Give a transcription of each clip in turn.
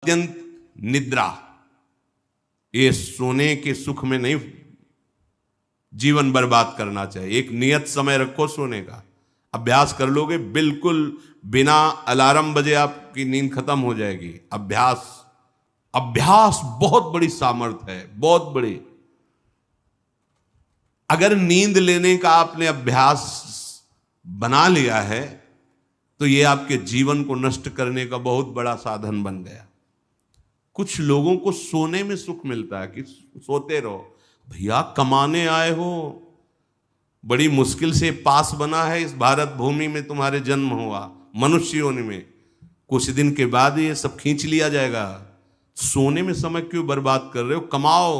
अत्यंत निद्रा, ये सोने के सुख में नहीं जीवन बर्बाद करना चाहिए। एक नियत समय रखो सोने का, अभ्यास कर लोगे बिल्कुल बिना अलार्म बजे आपकी नींद खत्म हो जाएगी। अभ्यास, अभ्यास बहुत बड़ी सामर्थ्य है, बहुत बड़ी। अगर नींद लेने का आपने अभ्यास बना लिया है तो यह आपके जीवन को नष्ट करने का बहुत बड़ा साधन बन गया। कुछ लोगों को सोने में सुख मिलता है कि सोते रहो। भैया कमाने आए हो, बड़ी मुश्किल से पास बना है इस भारत भूमि में तुम्हारे जन्म हुआ, मनुष्य योनि में, कुछ दिन के बाद ये सब खींच लिया जाएगा। सोने में समय क्यों बर्बाद कर रहे हो? कमाओ,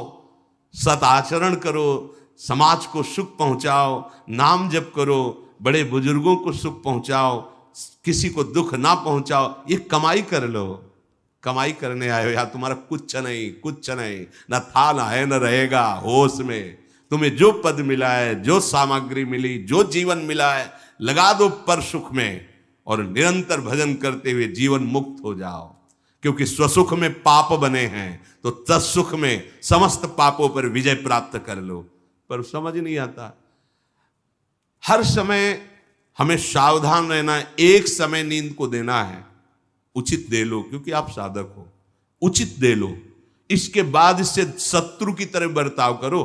सदाचरण करो, समाज को सुख पहुंचाओ, नाम जप करो, बड़े बुजुर्गों को सुख पहुंचाओ, किसी को दुख ना पहुंचाओ। ये कमाई कर लो। कमाई करने आए हो या तुम्हारा कुछ नहीं, कुछ नहीं, न था न है न रहेगा। होश में तुम्हें जो पद मिला है, जो सामग्री मिली, जो जीवन मिला है, लगा दो पर सुख में और निरंतर भजन करते हुए जीवन मुक्त हो जाओ। क्योंकि स्वसुख में पाप बने हैं तो तत्सुख में समस्त पापों पर विजय प्राप्त कर लो। पर समझ नहीं आता। हर समय हमें सावधान रहना है। एक समय नींद को देना है, उचित दे लो, क्योंकि आप साधक हो, उचित दे लो। इसके बाद इससे शत्रु की तरह बर्ताव करो।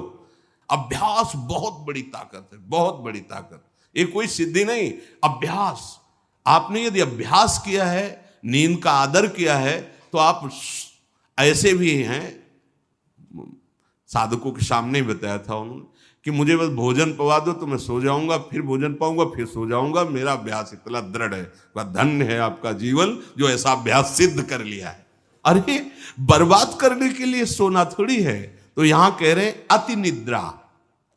अभ्यास बहुत बड़ी ताकत है, बहुत बड़ी ताकत। ये कोई सिद्धि नहीं, अभ्यास। आपने यदि अभ्यास किया है, नींद का आदर किया है, तो आप ऐसे भी हैं। साधकों के सामने ही बताया था उन्होंने कि मुझे बस भोजन पवा दो तो मैं सो जाऊंगा, फिर भोजन पाऊंगा, फिर सो जाऊंगा। मेरा अभ्यास इतना दृढ़ है। धन्य है आपका जीवन जो ऐसा अभ्यास सिद्ध कर लिया है। अरे बर्बाद करने के लिए सोना थोड़ी है। तो यहां कह रहे अति निद्रा,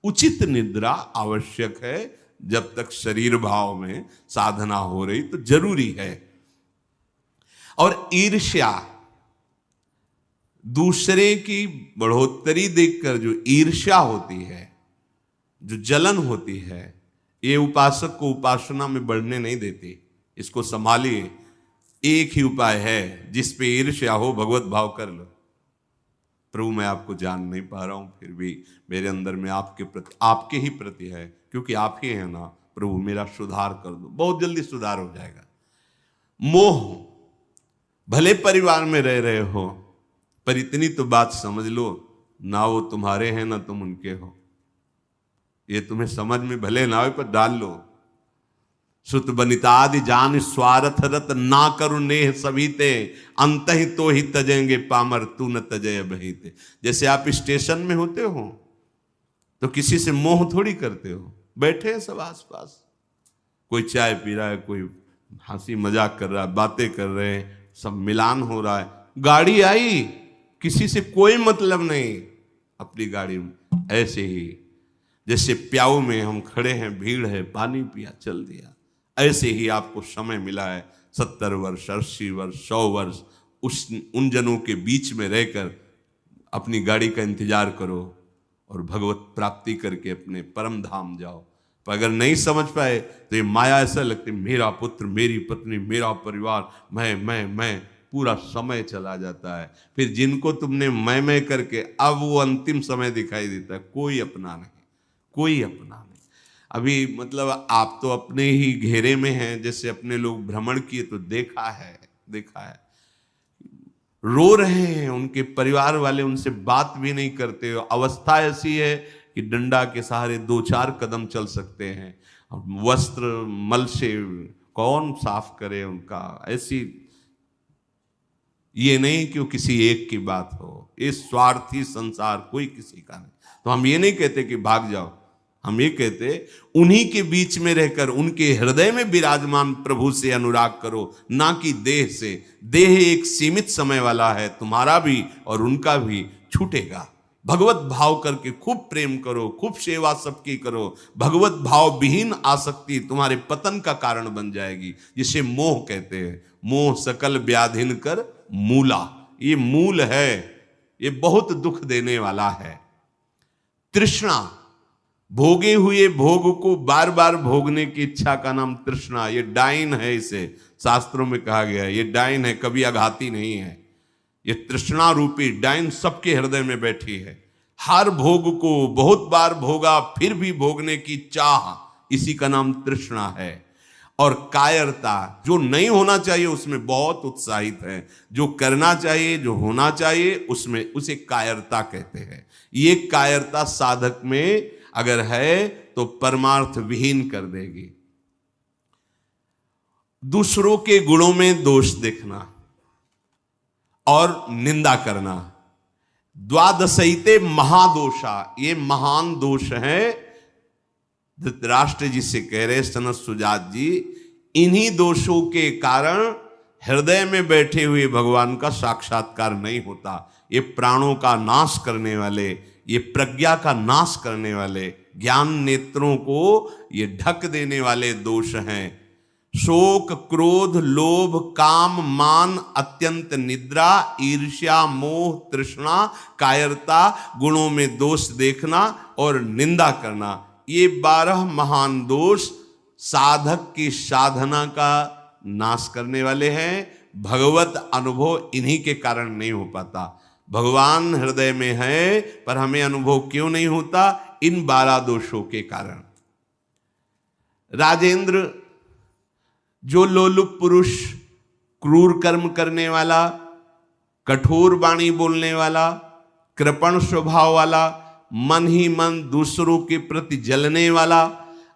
उचित निद्रा आवश्यक है। जब तक शरीर भाव में साधना हो रही तो जरूरी है। और ईर्ष्या, दूसरे की बढ़ोतरी देखकर जो ईर्ष्या होती है, जो जलन होती है, ये उपासक को उपासना में बढ़ने नहीं देती। इसको संभालिए। एक ही उपाय है, जिस पे ईर्ष्या हो भगवत भाव कर लो। प्रभु मैं आपको जान नहीं पा रहा हूं, फिर भी मेरे अंदर में आपके प्रति, आपके ही प्रति है, क्योंकि आप ही हैं ना। प्रभु मेरा सुधार कर दो, बहुत जल्दी सुधार हो जाएगा। मोह, भले परिवार में रह रहे हो, पर इतनी तो बात समझ लो, ना वो तुम्हारे हैं ना तुम उनके हो। ये तुम्हें समझ में भले ना हो, पर डाल लो। सुत बनितादि जान स्वार्थ रत, ना करू नेह सभीते, अंत ही तो ही तजेंगे पामर, तू न तजय बहीते। जैसे आप स्टेशन में होते हो तो किसी से मोह थोड़ी करते हो। बैठे हैं सब आसपास, कोई चाय पी रहा है, कोई हंसी मजाक कर रहा है, बातें कर रहे हैं, सब मिलान हो रहा है। गाड़ी आई, किसी से कोई मतलब नहीं, अपनी गाड़ी में। ऐसे ही जैसे प्याऊ में हम खड़े हैं, भीड़ है, पानी पिया, चल दिया। ऐसे ही आपको समय मिला है 70 वर्ष, 80 वर्ष, 100 वर्ष, उन जनों के बीच में रहकर अपनी गाड़ी का इंतजार करो और भगवत प्राप्ति करके अपने परम धाम जाओ। पर अगर नहीं समझ पाए तो ये माया ऐसा लगती, मेरा पुत्र, मेरी पत्नी, मेरा परिवार, मैं, पूरा समय चला जाता है। फिर जिनको तुमने मैं करके अब वो अंतिम समय दिखाई देता है, कोई अपना नहीं, कोई अपना नहीं। अभी मतलब आप तो अपने ही घेरे में हैं, जैसे अपने लोग भ्रमण किए तो देखा है, रो रहे हैं, उनके परिवार वाले उनसे बात भी नहीं करते। अवस्था ऐसी है कि डंडा के सहारे 2-4 कदम चल सकते हैं। वस्त्र मल से कौन साफ करे उनका। ऐसी, ये नहीं कि वो किसी एक की बात हो, ये स्वार्थी संसार कोई किसी का नहीं। तो हम ये नहीं कहते कि भाग जाओ, हम ये कहते उन्हीं के बीच में रहकर उनके हृदय में विराजमान प्रभु से अनुराग करो, ना कि देह से। देह एक सीमित समय वाला है, तुम्हारा भी और उनका भी छूटेगा। भगवत भाव करके खूब प्रेम करो, खूब सेवा सबकी करो। भगवत भाव विहीन आसक्ति तुम्हारे पतन का कारण बन जाएगी, जिसे मोह कहते हैं। मोह सकल व्याधिन कर मूला, ये मूल है, ये बहुत दुख देने वाला है। तृष्णा, भोगे हुए भोग को बार बार भोगने की इच्छा का नाम तृष्णा। ये डाइन है, इसे शास्त्रों में कहा गया है, ये डाइन है, कभी आघाती नहीं है। ये तृष्णा रूपी डाइन सबके हृदय में बैठी है। हर भोग को बहुत बार भोगा फिर भी भोगने की चाह, इसी का नाम तृष्णा है। और कायरता, जो नहीं होना चाहिए उसमें बहुत उत्साहित है, जो करना चाहिए, जो होना चाहिए उसमें, उसे कायरता कहते हैं। ये कायरता साधक में अगर है तो परमार्थ विहीन कर देगी। दूसरों के गुणों में दोष देखना और निंदा करना, द्वादशैते महादोषा, ये महान दोष है। धृतराष्ट्र जी से कह रहे सनत सुजात जी, इन्हीं दोषों के कारण हृदय में बैठे हुए भगवान का साक्षात्कार नहीं होता। ये प्राणों का नाश करने वाले, ये प्रज्ञा का नाश करने वाले, ज्ञान नेत्रों को ये ढक देने वाले दोष हैं। शोक, क्रोध, लोभ, काम, मान, अत्यंत निद्रा, ईर्ष्या, मोह, तृष्णा, कायरता, गुणों में दोष देखना और निंदा करना, ये 12 महान दोष साधक की साधना का नाश करने वाले हैं। भगवत अनुभव इन्हीं के कारण नहीं हो पाता। भगवान हृदय में है पर हमें अनुभव क्यों नहीं होता? इन 12 दोषों के कारण। राजेंद्र, जो लोलुप पुरुष, क्रूर कर्म करने वाला, कठोर वाणी बोलने वाला, कृपण स्वभाव वाला, मन ही मन दूसरों के प्रति जलने वाला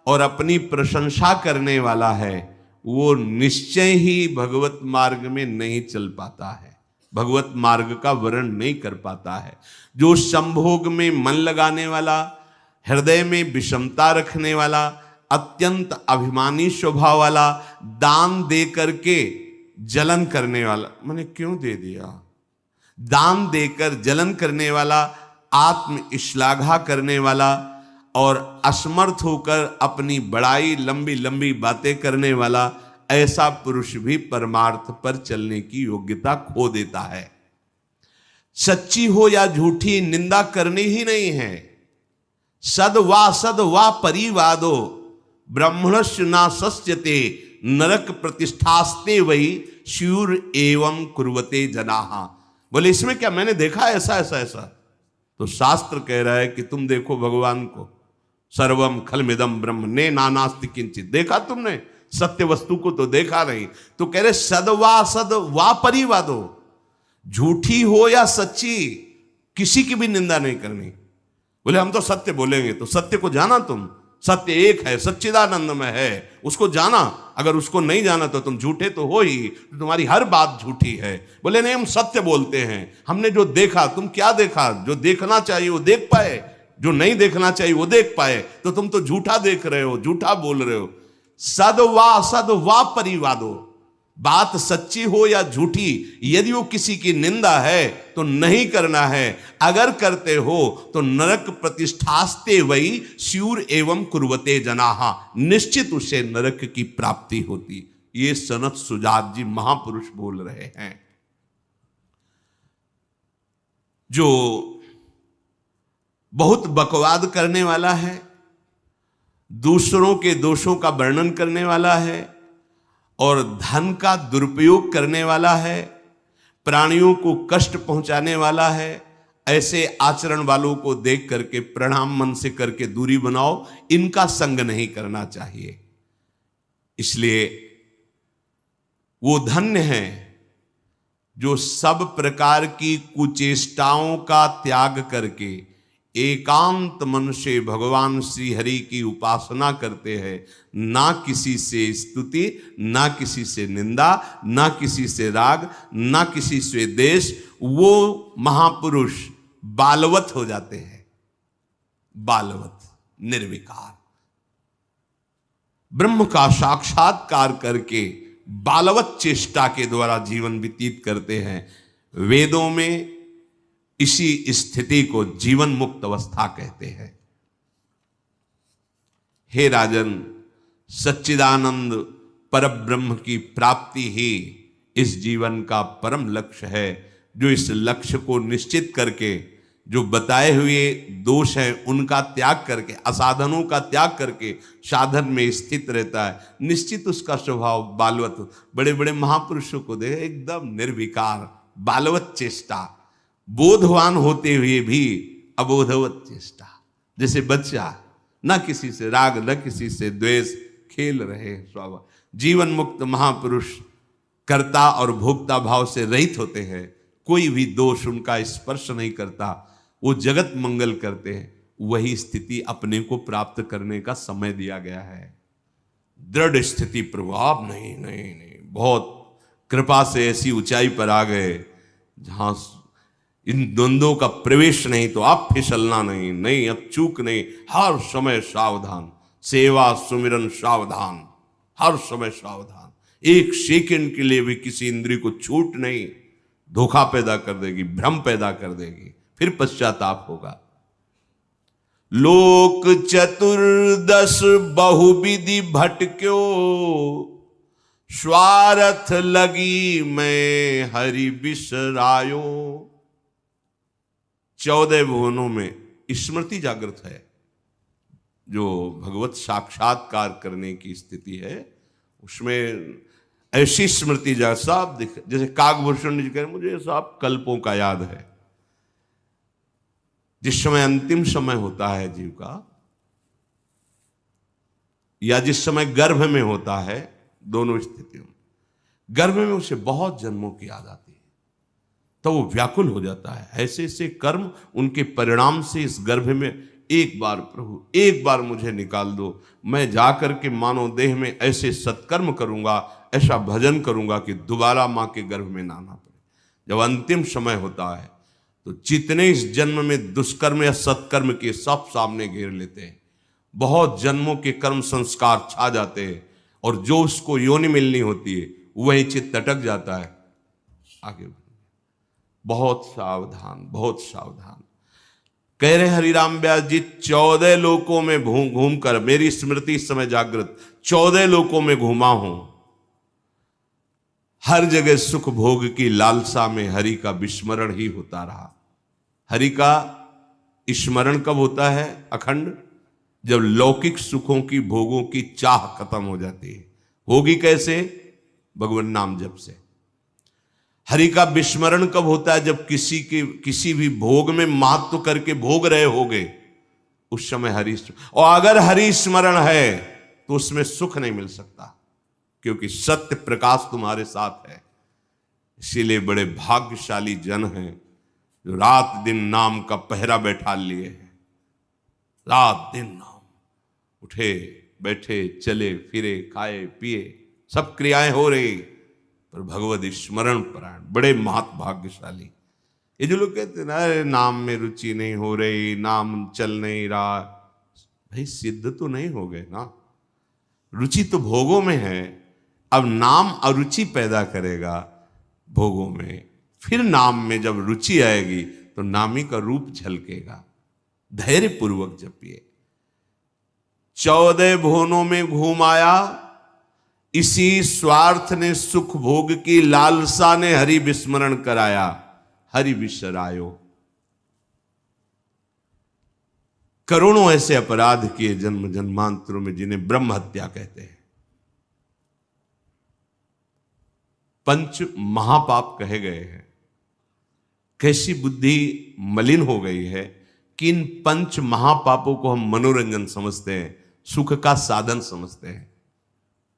और अपनी प्रशंसा करने वाला है, वो निश्चय ही भगवत मार्ग में नहीं चल पाता है, भगवत मार्ग का वर्ण नहीं कर पाता है। जो संभोग में मन लगाने वाला, हृदय में विषमता रखने वाला, अत्यंत अभिमानी स्वभाव वाला, दान दे करके जलन करने वाला, मैंने क्यों दे दिया, दान देकर जलन करने वाला, आत्म श्लाघा करने वाला और असमर्थ होकर अपनी बड़ाई, लंबी लंबी बातें करने वाला, ऐसा पुरुष भी परमार्थ पर चलने की योग्यता खो देता है। सच्ची हो या झूठी, निंदा करनी ही नहीं है। सद वा परिवादो ब्रह्मणस्य ना सस्यते नरक प्रतिष्ठास्ते वही श्यूर एवं कुर्वते जनाहा। बोले इसमें क्या, मैंने देखा ऐसा ऐसा ऐसा, तो शास्त्र कह रहा है कि तुम देखो भगवान को, सर्वम खलमिदम ब्रह्म ने नानास्ति किंचित, देखा तुमने? सत्य वस्तु को तो देखा नहीं। तो कह रहे सद वा परिवादो, झूठी हो या सच्ची, किसी की भी निंदा नहीं करनी। बोले हम तो सत्य बोलेंगे, तो सत्य को जाना तुम, सत्य एक है, सच्चिदानंद में है, उसको जाना। अगर उसको नहीं जाना तो तुम झूठे तो हो ही, तुम्हारी हर बात झूठी है। बोले नहीं, हम सत्य बोलते हैं, हमने जो देखा। तुम क्या देखा? जो देखना चाहिए वो देख पाए, जो नहीं देखना चाहिए वो देख पाए, तो तुम तो झूठा देख रहे हो, झूठा बोल रहे हो। सद वा परिवादो, बात सच्ची हो या झूठी, यदि वो किसी की निंदा है तो नहीं करना है। अगर करते हो तो नरक प्रतिष्ठास्ते वही स्यूर एवं कुर्वते जनाहा, निश्चित उसे नरक की प्राप्ति होती। ये सनत सुजात जी महापुरुष बोल रहे हैं। जो बहुत बकवाद करने वाला है, दूसरों के दोषों का वर्णन करने वाला है और धन का दुरुपयोग करने वाला है, प्राणियों को कष्ट पहुंचाने वाला है, ऐसे आचरण वालों को देख करके प्रणाम मन से करके दूरी बनाओ। इनका संग नहीं करना चाहिए। इसलिए वो धन्य है जो सब प्रकार की कुचेष्टाओं का त्याग करके एकांत मन से भगवान श्री हरि की उपासना करते हैं। ना किसी से स्तुति, ना किसी से निंदा, ना किसी से राग, ना किसी से द्वेष। वो महापुरुष बालवत हो जाते हैं, बालवत, निर्विकार, ब्रह्म का साक्षात्कार करके बालवत चेष्टा के द्वारा जीवन व्यतीत करते हैं। वेदों में इसी स्थिति को जीवन मुक्त अवस्था कहते हैं। हे राजन, सच्चिदानंद परब्रह्म की प्राप्ति ही इस जीवन का परम लक्ष्य है। जो इस लक्ष्य को निश्चित करके, जो बताए हुए दोष हैं उनका त्याग करके, असाधनों का त्याग करके साधन में स्थित रहता है, निश्चित उसका स्वभाव बालवत। बड़े बड़े महापुरुषों को देखे एकदम निर्विकार, बालवत चेष्टा, बोधवान होते हुए भी अबोधवत चेष्टा। जैसे बच्चा न किसी से राग न किसी से द्वेष, खेल रहे स्वाभाव। जीवन मुक्त महापुरुष कर्ता और भोक्ता भाव से रहित होते हैं, कोई भी दोष उनका स्पर्श नहीं करता, वो जगत मंगल करते हैं। वही स्थिति अपने को प्राप्त करने का समय दिया गया है। दृढ़ स्थिति प्रभाव नहीं नहीं नहीं, बहुत कृपा से ऐसी ऊंचाई पर आ गए जहां इन द्वंद्वों का प्रवेश नहीं, तो आप फिसलना नहीं, नहीं अब चूक नहीं, हर समय सावधान, सेवा सुमिरन सावधान, हर समय सावधान। एक सेकंड के लिए भी किसी इंद्रिय को छूट नहीं, धोखा पैदा कर देगी, भ्रम पैदा कर देगी, फिर पश्चाताप होगा। लोक चतुर्दश बहुविधि भटक्यो, स्वार्थ लगी मैं हरि बिसरायो। 14 भुवनों में स्मृति जागृत है, जो भगवत साक्षात्कार करने की स्थिति है, उसमें ऐसी स्मृति साफ दिख, जैसे काकभूषण जी कह रहे मुझे साफ कल्पों का याद है। जिस समय अंतिम समय होता है जीव का, या जिस समय गर्भ में होता है, दोनों स्थितियों में, गर्भ में उसे बहुत जन्मों की याद आती है, तो वो व्याकुल हो जाता है। ऐसे ऐसे कर्म उनके परिणाम से इस गर्भ में, एक बार प्रभु एक बार मुझे निकाल दो, मैं जाकर के मानव देह में ऐसे सत्कर्म करूंगा, ऐसा भजन करूंगा कि दोबारा मां के गर्भ में ना आना पड़े। जब अंतिम समय होता है तो जितने इस जन्म में दुष्कर्म या सत्कर्म के सब सामने घेर लेते हैं, बहुत जन्मों के कर्म संस्कार छा जाते हैं, और जो उसको योनि मिलनी होती है वही चित्त अटक जाता है। आगे बहुत सावधान, बहुत सावधान। कह रहे हरिराम व्यास जी, 14 लोकों में घूम कर मेरी स्मृति इस समय जागृत, 14 लोकों में घूमा हूं, हर जगह सुख भोग की लालसा में हरि का विस्मरण ही होता रहा। हरि का स्मरण कब होता है अखंड? जब लौकिक सुखों की भोगों की चाह खत्म हो जाती है। होगी कैसे? भगवान नाम जप से। हरि का विस्मरण कब होता है? जब किसी भी भोग में महत्व करके भोग रहे होगे, उस समय हरि, और अगर हरि स्मरण है तो उसमें सुख नहीं मिल सकता, क्योंकि सत्य प्रकाश तुम्हारे साथ है। इसीलिए बड़े भाग्यशाली जन हैं जो रात दिन नाम का पहरा बैठा लिए हैं। रात दिन नाम, उठे बैठे चले फिरे खाए पिए सब क्रियाएं हो रही, पर भगवत स्मरण परायण, बड़े महत भाग्यशाली। ये जो लोग कहते हैं ना, अरे नाम में रुचि नहीं हो रही, नाम चल नहीं रहा, भाई सिद्ध तो नहीं हो गए ना। रुचि तो भोगों में है, अब नाम अरुचि पैदा करेगा भोगों में, फिर नाम में जब रुचि आएगी तो नामी का रूप झलकेगा। धैर्य पूर्वक जपिए। 14 भुवनों में घूम आया, इसी स्वार्थ ने सुख भोग की लालसा ने हरि विस्मरण कराया, हरि विसरायो। करोड़ों ऐसे अपराध किए जन्म जन्मांतरों में, जिन्हें ब्रह्म हत्या कहते हैं, पंच महापाप कहे गए हैं। कैसी बुद्धि मलिन हो गई है कि इन पंच महापापों को हम मनोरंजन समझते हैं, सुख का साधन समझते हैं।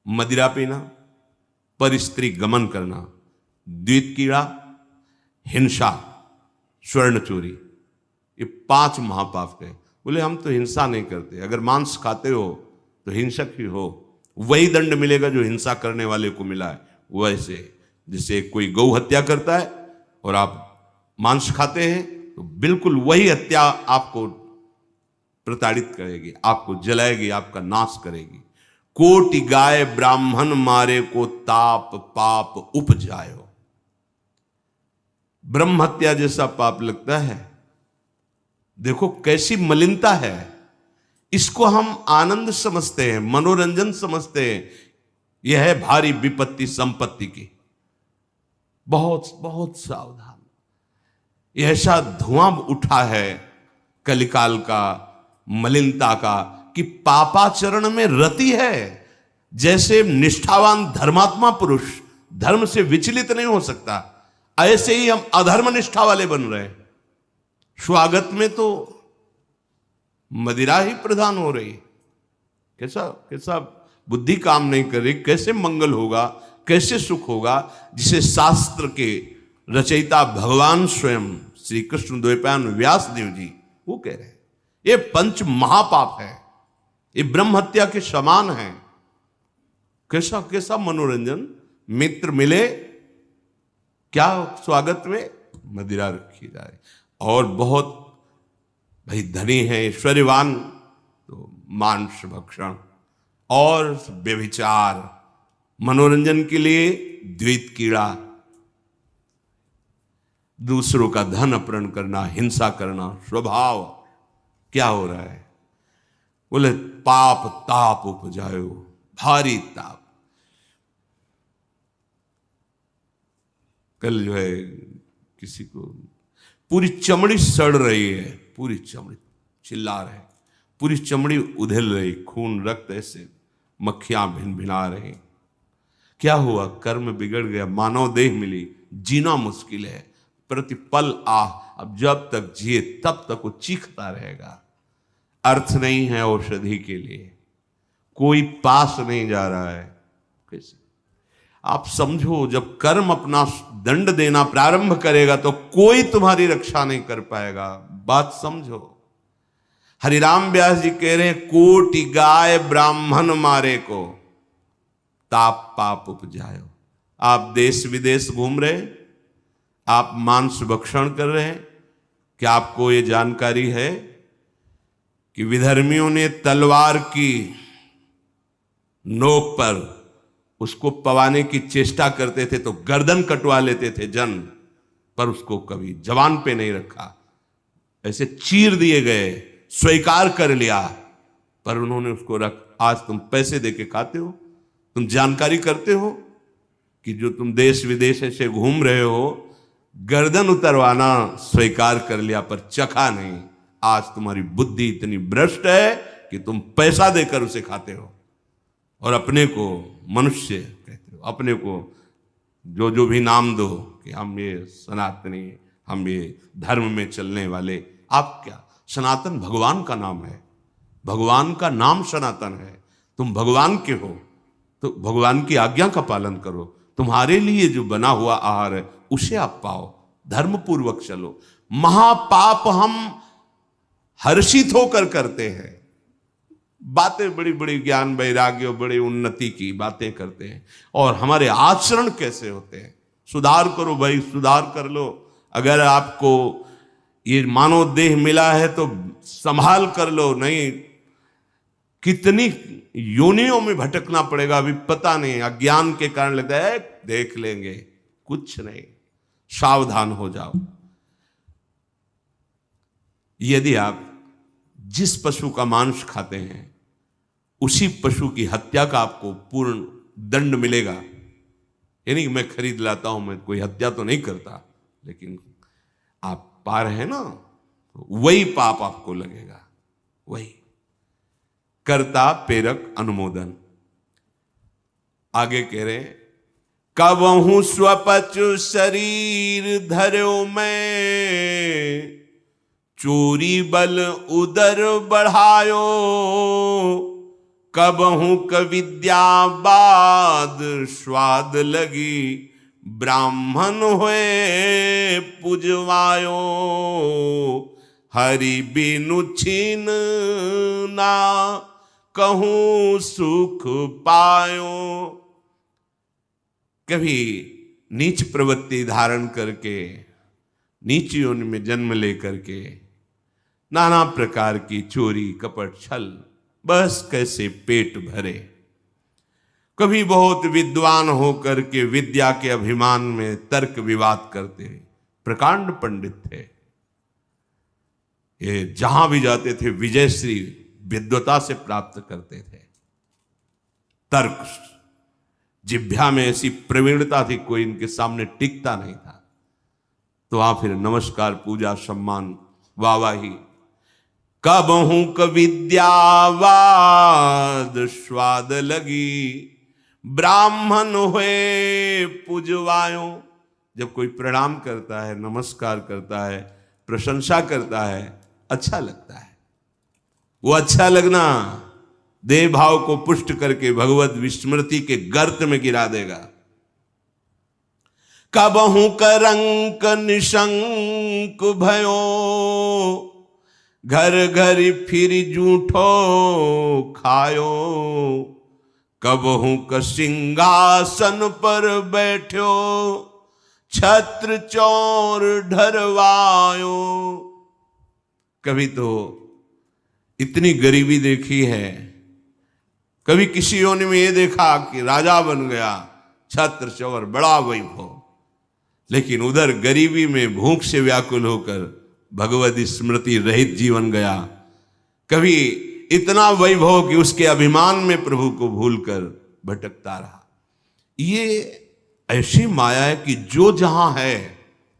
मदिरा पीना, पर स्त्री गमन करना, द्वित कीड़ा, हिंसा, स्वर्ण चोरी, ये 5 महापाप कहे। बोले हम तो हिंसा नहीं करते, अगर मांस खाते हो तो हिंसक ही हो, वही दंड मिलेगा जो हिंसा करने वाले को मिला है। वैसे जैसे कोई गौ हत्या करता है और आप मांस खाते हैं, तो बिल्कुल वही हत्या आपको प्रताड़ित करेगी, आपको जलाएगी, आपका नाश करेगी। कोटि गाय ब्राह्मण मारे को ताप पाप उपजायो। ब्रह्म हत्या जैसा पाप लगता है। देखो कैसी मलिनता है। इसको हम आनंद समझते हैं, मनोरंजन समझते हैं। यह है भारी विपत्ति संपत्ति की। बहुत बहुत सावधान। ऐसा धुआं उठा है कलिकाल का, मलिनता का, कि पापाचरण में रति है। जैसे निष्ठावान धर्मात्मा पुरुष धर्म से विचलित नहीं हो सकता, ऐसे ही हम अधर्म निष्ठा वाले बन रहे हैं। स्वागत में तो मदिरा ही प्रधान हो रही। कैसा कैसा बुद्धि काम नहीं कर रही। कैसे मंगल होगा, कैसे सुख होगा, जिसे शास्त्र के रचयिता भगवान स्वयं श्री कृष्ण द्वैपायन व्यासदेव जी वो कह रहे हैं ये पंच महापाप है, ये ब्रह्म हत्या के समान है। कैसा कैसा मनोरंजन। मित्र मिले, क्या स्वागत में मदिरा रखी जाए, और बहुत भाई धनी है, ऐश्वर्यवान, तो मांस भक्षण और व्यभिचार, मनोरंजन के लिए द्वैत कीड़ा, दूसरों का धन अपहरण करना, हिंसा करना स्वभाव। क्या हो रहा है? बोले पाप ताप उपजायो, भारी ताप। कल जो है किसी को पूरी चमड़ी सड़ रही है, पूरी चमड़ी चिल्ला रहे, पूरी चमड़ी उधेल रही, खून रक्त ऐसे मक्खियां भिन भिना रही। क्या हुआ? कर्म बिगड़ गया, मानव देह मिली, जीना मुश्किल है, प्रतिपल आह। अब जब तक जिए तब तक वो चीखता रहेगा। अर्थ नहीं है औषधि के लिए, कोई पास नहीं जा रहा है। कैसे आप समझो, जब कर्म अपना दंड देना प्रारंभ करेगा तो कोई तुम्हारी रक्षा नहीं कर पाएगा। बात समझो। हरिराम व्यास जी कह रहे हैं, कोटि गाय ब्राह्मण मारे को ताप पाप उपजायो। आप देश विदेश घूम रहे, आप मांस भक्षण कर रहे हैं, क्या आपको ये जानकारी है कि विधर्मियों ने तलवार की नोक पर उसको पवाने की चेष्टा करते थे तो गर्दन कटवा लेते थे जन, पर उसको कभी जवान पे नहीं रखा, ऐसे चीर दिए गए, स्वीकार कर लिया, पर उन्होंने उसको रख। आज तुम पैसे देके खाते हो, तुम जानकारी करते हो कि जो तुम देश विदेश ऐसे घूम रहे हो, गर्दन उतरवाना स्वीकार कर लिया पर चखा नहीं। आज तुम्हारी बुद्धि इतनी भ्रष्ट है कि तुम पैसा देकर उसे खाते हो और अपने को मनुष्य कहते हो, अपने को जो जो भी नाम दो कि हम ये सनातनी, हम ये धर्म में चलने वाले। आप क्या? सनातन भगवान का नाम है, भगवान का नाम सनातन है। तुम भगवान के हो तो भगवान की आज्ञा का पालन करो। तुम्हारे लिए जो बना हुआ आहार है उसे आप पाओ, धर्म पूर्वक चलो। महापाप हम हर्षित होकर करते हैं, बातें बड़ी बड़ी ज्ञान वैराग्य बड़ी उन्नति की बातें करते हैं, और हमारे आचरण कैसे होते हैं। सुधार करो भाई, सुधार कर लो। अगर आपको ये मानव देह मिला है तो संभाल कर लो, नहीं कितनी योनियों में भटकना पड़ेगा अभी पता नहीं। अज्ञान के कारण लगता है देख लेंगे, कुछ नहीं। सावधान हो जाओ। यदि आप जिस पशु का मांस खाते हैं उसी पशु की हत्या का आपको पूर्ण दंड मिलेगा। यानी कि मैं खरीद लाता हूं, मैं कोई हत्या तो नहीं करता, लेकिन आप पा रहे हैं ना, वही पाप आपको लगेगा। वही कर्ता प्रेरक अनुमोदन। आगे कह रहे, कबहू स्वपचु शरीर धर्यो मैं, चोरी बल उदर बढ़ायो, कबहू कविद्या बाद स्वाद लगी, ब्राह्मण हुए पुजवायो, हरि बिनु छीन ना कहूं सुख पायो। कभी नीच प्रवृत्ति धारण करके, नीच योनि में जन्म लेकर के नाना प्रकार की चोरी कपट छल, बस कैसे पेट भरे। कभी बहुत विद्वान होकर के विद्या के अभिमान में तर्क विवाद करते, प्रकांड पंडित थे, ये जहां भी जाते थे विजयश्री विद्वता से प्राप्त करते थे। तर्क जिह्वा में ऐसी प्रवीणता थी, कोई इनके सामने टिकता नहीं था। तो आप फिर नमस्कार पूजा सम्मान वाहवाही। कबहू कविद्यावाद स्वाद लगी, ब्राह्मण हुए पुजवायो। जब कोई प्रणाम करता है, नमस्कार करता है, प्रशंसा करता है, अच्छा लगता है। वो अच्छा लगना देह भाव को पुष्ट करके भगवत विस्मृति के गर्त में गिरा देगा। कबहू करंक निशंक भयो, घर घर फिर जूठो खायो। कबहू क सिंहासन पर बैठो, छत्र चौर ढरवायो। कभी तो इतनी गरीबी देखी है, कभी किसी योनि में ये देखा कि राजा बन गया, छत्र चौर बड़ा वैभव, लेकिन उधर गरीबी में भूख से व्याकुल होकर भगवत स्मृति रहित जीवन गया। कभी इतना वैभव कि उसके अभिमान में प्रभु को भूलकर भटकता रहा। ये ऐसी माया है कि जो जहां है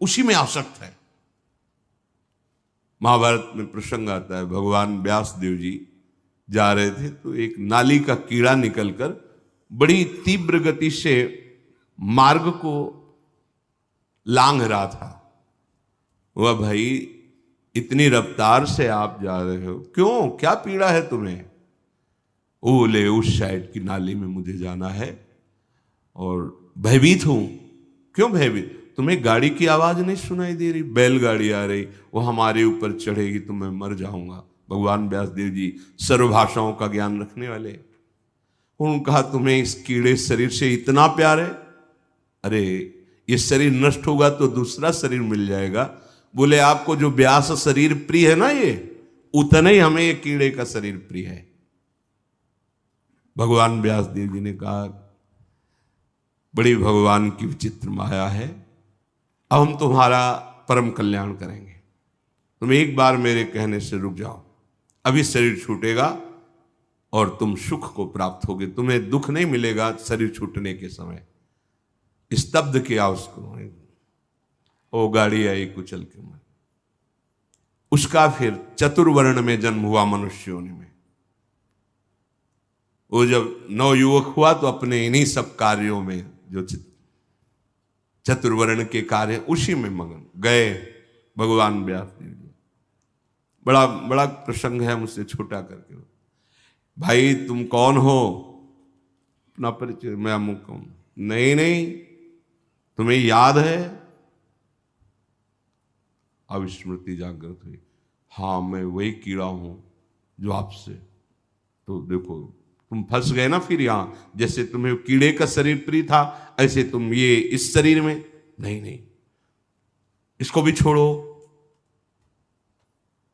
उसी में आसक्त है। महाभारत में प्रसंग आता है, भगवान व्यास देव जी जा रहे थे तो एक नाली का कीड़ा निकलकर बड़ी तीव्र गति से मार्ग को लांघ रहा था। वह भाई इतनी रफ्तार से आप जा रहे हो, क्यों, क्या पीड़ा है तुम्हें? वो बोले उस साइड की नाली में मुझे जाना है और भयभीत हूं। क्यों भयभीत? तुम्हें गाड़ी की आवाज नहीं सुनाई दे रही? बैलगाड़ी आ रही, वो हमारे ऊपर चढ़ेगी तो मैं मर जाऊंगा। भगवान व्यासदेव जी सर्वभाषाओं का ज्ञान रखने वाले, उन्होंने कहा तुम्हें इस कीड़े शरीर से इतना प्यार है? अरे ये शरीर नष्ट होगा तो दूसरा शरीर मिल जाएगा। बोले आपको जो व्यास शरीर प्रिय है ना, ये उतना ही हमें ये कीड़े का शरीर प्रिय है। भगवान व्यासदेव जी ने कहा बड़ी भगवान की विचित्र माया है, अब हम तुम्हारा परम कल्याण करेंगे। तुम एक बार मेरे कहने से रुक जाओ, अभी शरीर छूटेगा और तुम सुख को प्राप्त होगे, तुम्हें दुख नहीं मिलेगा शरीर छूटने के समय। स्तब्ध किया उसको, ओ गाड़ी आई कुचल के मन। उसका फिर चतुर्वर्ण में जन्म हुआ मनुष्य योनि में। वो जब नवयुवक हुआ तो अपने इन्हीं सब कार्यों में, जो चतुर्वर्ण के कार्य, उसी में मगन गए भगवान व्यासदेव जी। बड़ा बड़ा प्रसंग है, मुझसे छोटा करके। भाई तुम कौन हो? अपना परिचय। मैं अमुक हूं। नहीं नहीं, तुम्हें याद है? अब स्मृति जागृत हुई। हाँ मैं वही कीड़ा हूं जो आपसे, तो देखो तुम फंस गए ना फिर यहां। जैसे तुम्हें कीड़े का शरीर प्रिय था, ऐसे तुम ये इस शरीर में। नहीं नहीं, इसको भी छोड़ो।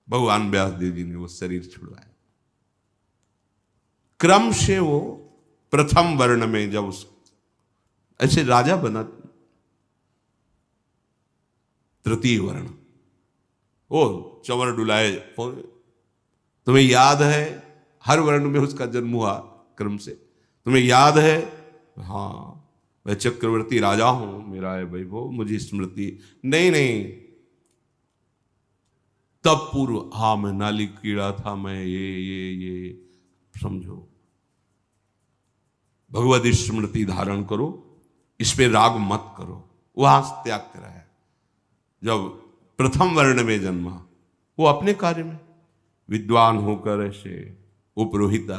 भगवान व्यासदेव जी ने वो शरीर छुड़वाया। क्रम से वो प्रथम वर्ण में जब उस ऐसे राजा बना, तृतीय वर्ण, ओ चंवर डुलाए। तुम्हें याद है हर वर्ण में उसका जन्म हुआ क्रम से। तुम्हें याद है? हाँ मैं चक्रवर्ती राजा हूं, मेरा है वैभव, मुझे स्मृति। नहीं नहीं, तब पूर्व, हाँ मैं नाली कीड़ा था, मैं ये समझो। भगवत स्मृति धारण करो, इस पे राग मत करो। वहां त्याग कराया। जब प्रथम वर्ण में जन्मा, वो अपने कार्य में विद्वान होकर ऐसे उपरोहिता।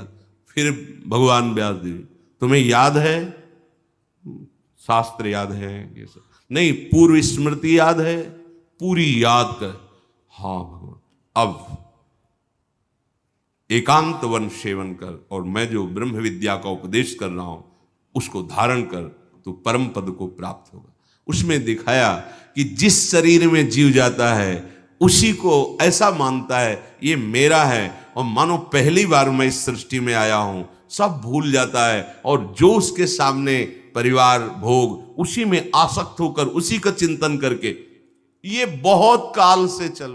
फिर भगवान व्यासदेव, तुम्हें याद है? शास्त्र याद है ये सब नहीं, पूर्व स्मृति याद है? पूरी याद कर। हाँ भगवान, अब एकांत वन सेवन कर और मैं जो ब्रह्म विद्या का उपदेश कर रहा हूं उसको धारण कर, तो परम पद को प्राप्त होगा। उसमें दिखाया कि जिस शरीर में जीव जाता है उसी को ऐसा मानता है ये मेरा है, और मानो पहली बार मैं इस सृष्टि में आया हूं, सब भूल जाता है और जो उसके सामने परिवार भोग, उसी में आसक्त होकर उसी का चिंतन करके, ये बहुत काल से चल रहा है।